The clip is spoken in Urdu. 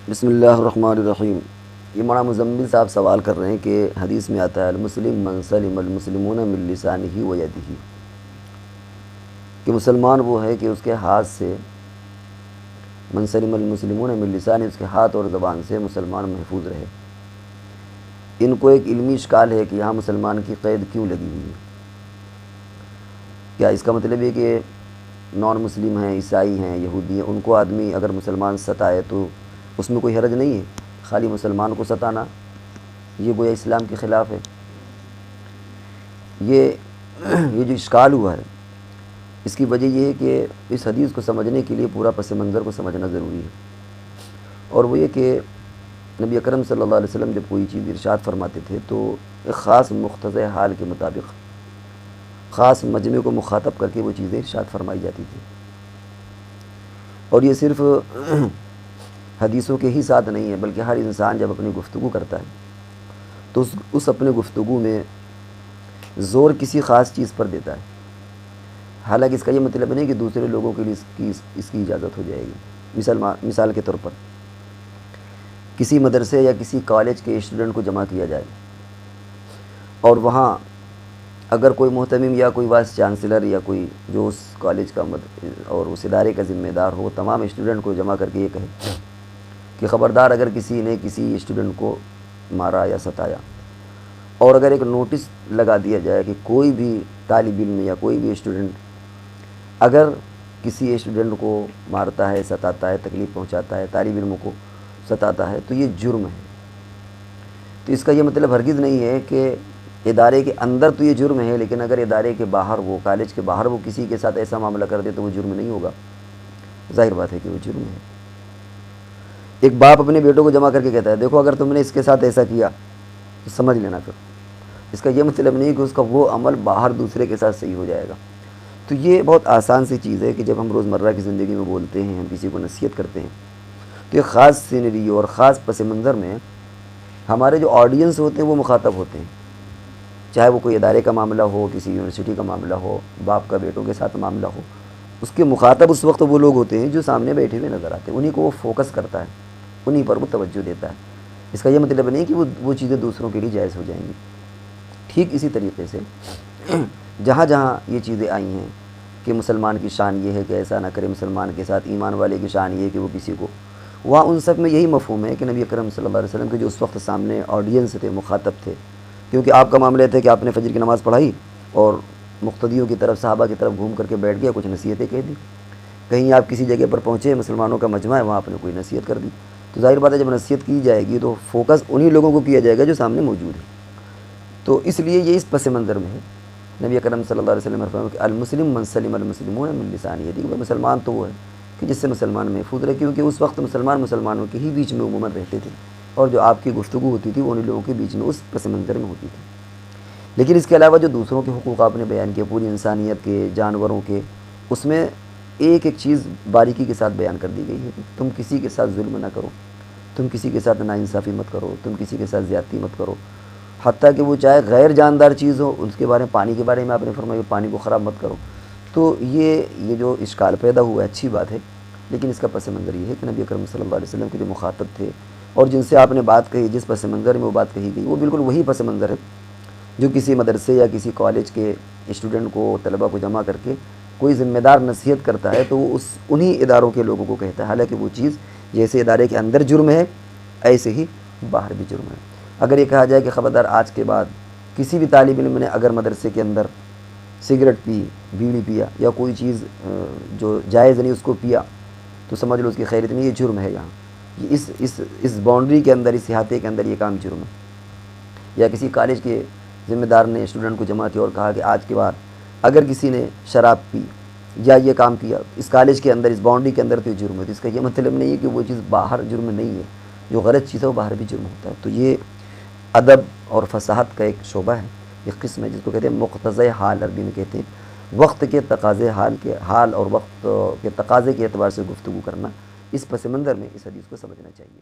بسم اللہ الرحمن الرحیم۔ یہ مولانا مزمل صاحب سوال کر رہے ہیں کہ حدیث میں آتا ہے المسلم من سلم المسلمون من لسانہ و یدہ، کہ مسلمان وہ ہے کہ اس کے ہاتھ سے، من سلم المسلمون من لسانہ، اس کے ہاتھ اور زبان سے مسلمان محفوظ رہے۔ ان کو ایک علمی اشکال ہے کہ یہاں مسلمان کی قید کیوں لگی ہوئی ہے؟ کیا اس کا مطلب ہے کہ نان مسلم ہیں، عیسائی ہیں، یہودی ہیں، ان کو آدمی اگر مسلمان ستائے تو اس میں کوئی حرج نہیں ہے؟ خالی مسلمان کو ستانا یہ گویا اسلام کے خلاف ہے۔ یہ جو اشکال ہوا ہے، اس کی وجہ یہ ہے کہ اس حدیث کو سمجھنے کے لیے پورا پس منظر کو سمجھنا ضروری ہے، اور وہ یہ کہ نبی اکرم صلی اللہ علیہ وسلم جب کوئی چیز ارشاد فرماتے تھے تو ایک خاص مقتضی حال کے مطابق خاص مجمع کو مخاطب کر کے وہ چیزیں ارشاد فرمائی جاتی تھی، اور یہ صرف حدیثوں کے ہی ساتھ نہیں ہے، بلکہ ہر انسان جب اپنی گفتگو کرتا ہے تو اس اپنے گفتگو میں زور کسی خاص چیز پر دیتا ہے، حالانکہ اس کا یہ مطلب نہیں کہ دوسرے لوگوں کے لیے اس کی اجازت ہو جائے گی۔ مثال کے طور پر کسی مدرسے یا کسی کالج کے اسٹوڈنٹ کو جمع کیا جائے، اور وہاں اگر کوئی محتمم یا کوئی وائس چانسلر یا کوئی جو اس کالج کا اور اس ادارے کا ذمہ دار ہو، تمام اسٹوڈنٹ کو جمع کر کے یہ کہے کہ خبردار اگر کسی نے کسی اسٹوڈنٹ کو مارا یا ستایا، اور اگر ایک نوٹس لگا دیا جائے کہ کوئی بھی طالب علم یا کوئی بھی اسٹوڈنٹ اگر کسی اسٹوڈنٹ کو مارتا ہے، ستاتا ہے، تکلیف پہنچاتا ہے، طالب علموں کو ستاتا ہے، تو یہ جرم ہے۔ تو اس کا یہ مطلب ہرگز نہیں ہے کہ ادارے کے اندر تو یہ جرم ہے، لیکن اگر ادارے کے باہر، وہ کالج کے باہر وہ کسی کے ساتھ ایسا معاملہ کر دے تو وہ جرم نہیں ہوگا۔ ظاہر بات ہے کہ وہ جرم ہے۔ ایک باپ اپنے بیٹوں کو جمع کر کے کہتا ہے دیکھو اگر تم نے اس کے ساتھ ایسا کیا تو سمجھ لینا، پھر اس کا یہ مطلب نہیں کہ اس کا وہ عمل باہر دوسرے کے ساتھ صحیح ہو جائے گا۔ تو یہ بہت آسان سی چیز ہے کہ جب ہم روزمرہ کی زندگی میں بولتے ہیں، ہم کسی کو نصیحت کرتے ہیں، تو ایک خاص سینری اور خاص پس منظر میں ہمارے جو آڈینس ہوتے ہیں وہ مخاطب ہوتے ہیں، چاہے وہ کوئی ادارے کا معاملہ ہو، کسی یونیورسٹی کا معاملہ ہو، باپ کا بیٹوں کے ساتھ معاملہ ہو، اس کے مخاطب اس وقت وہ لوگ ہوتے ہیں جو سامنے بیٹھے ہوئے نظر آتے ہیں، انہی کو وہ فوکس کرتا ہے، انہی پر وہ توجہ دیتا ہے۔ اس کا یہ مطلب نہیں کہ وہ چیزیں دوسروں کے لیے جائز ہو جائیں گی۔ ٹھیک اسی طریقے سے جہاں جہاں یہ چیزیں آئی ہیں کہ مسلمان کی شان یہ ہے کہ ایسا نہ کرے مسلمان کے ساتھ، ایمان والے کی شان یہ ہے کہ وہ کسی کو، وہاں ان سب میں یہی مفہوم ہے کہ نبی اکرم صلی اللہ علیہ وسلم کے جو اس وقت سامنے آڈینس تھے، مخاطب تھے، کیونکہ آپ کا معاملہ تھا کہ آپ نے فجر کی نماز پڑھائی اور مقتدیوں کی طرف، صحابہ کی طرف گھوم کر کے بیٹھ گیا، کچھ نصیحتیں کہہ دی، کہیں آپ کسی جگہ پر پہنچے، مسلمانوں کا مجمع ہے، وہاں آپ نے کوئی نصیحت کر دی، تو ظاہر بات ہے جب نصیحت کی جائے گی تو فوکس انہی لوگوں کو کیا جائے گا جو سامنے موجود ہیں۔ تو اس لیے یہ اس پس منظر میں ہے۔ نبی اکرم صلی اللہ علیہ وسلم نے فرمایا کہ المسلم من سلم المسلمون من لسانہ، کہ مسلمان تو وہ ہے کہ جس سے مسلمان محفوظ رہے، کیونکہ اس وقت مسلمانوں کے ہی بیچ میں عموماً رہتے تھے، اور جو آپ کی گفتگو ہوتی تھی وہ انہی لوگوں کے بیچ میں اس پس منظر میں ہوتی تھی۔ لیکن اس کے علاوہ جو دوسروں کے حقوق آپ نے بیان کیے، پوری انسانیت کے، جانوروں کے، اس میں ایک ایک چیز باریکی کے ساتھ بیان کر دی گئی ہے کہ تم کسی کے ساتھ ظلم نہ کرو، تم کسی کے ساتھ ناانصافی مت کرو، تم کسی کے ساتھ زیادتی مت کرو، حتیٰ کہ وہ چاہے غیر جاندار چیز ہو، اس کے بارے میں، پانی کے بارے میں آپ نے فرمایا پانی کو خراب مت کرو۔ تو یہ جو اشکال پیدا ہوا ہے اچھی بات ہے، لیکن اس کا پس منظر یہ ہے کہ نبی اکرم صلی اللہ علیہ وسلم کے جو مخاطب تھے اور جن سے آپ نے بات کہی، جس پس منظر میں وہ بات کہی گئی، وہ بالکل وہی پس منظر ہے جو کسی مدرسے یا کسی کالج کے اسٹوڈنٹ کو، طلبہ کو جمع کر کے کوئی ذمہ دار نصیحت کرتا ہے تو وہ انہی اداروں کے لوگوں کو کہتا ہے، حالانکہ وہ چیز جیسے ادارے کے اندر جرم ہے ایسے ہی باہر بھی جرم ہے۔ اگر یہ کہا جائے کہ خبردار آج کے بعد کسی بھی طالب علم نے اگر مدرسے کے اندر سگریٹ پی، بیڑی پیا یا کوئی چیز جو جائز نہیں اس کو پیا، تو سمجھ لو اس کی خیریت نہیں، یہ جرم ہے یہاں، یہ اس باؤنڈری کے اندر، اس احاطے کے اندر یہ کام جرم ہے۔ یا کسی کالج کے ذمہ دار نے اسٹوڈنٹ کو جمع کیا اور کہا کہ آج کے بعد اگر کسی نے شراب پی یا یہ کام کیا اس کالج کے اندر، اس باؤنڈری کے اندر، تو یہ جرم ہے۔ تو اس کا یہ مطلب نہیں ہے کہ وہ چیز باہر جرم نہیں ہے، جو غلط چیز ہے وہ باہر بھی جرم ہوتا ہے۔ تو یہ ادب اور فصاحت کا ایک شعبہ ہے، ایک قسم ہے جس کو کہتے ہیں مقتضی حال، عربی میں کہتے ہیں وقت کے تقاضے، حال اور وقت کے تقاضے کے اعتبار سے گفتگو کرنا۔ اس پس منظر میں اس حدیث کو سمجھنا چاہیے۔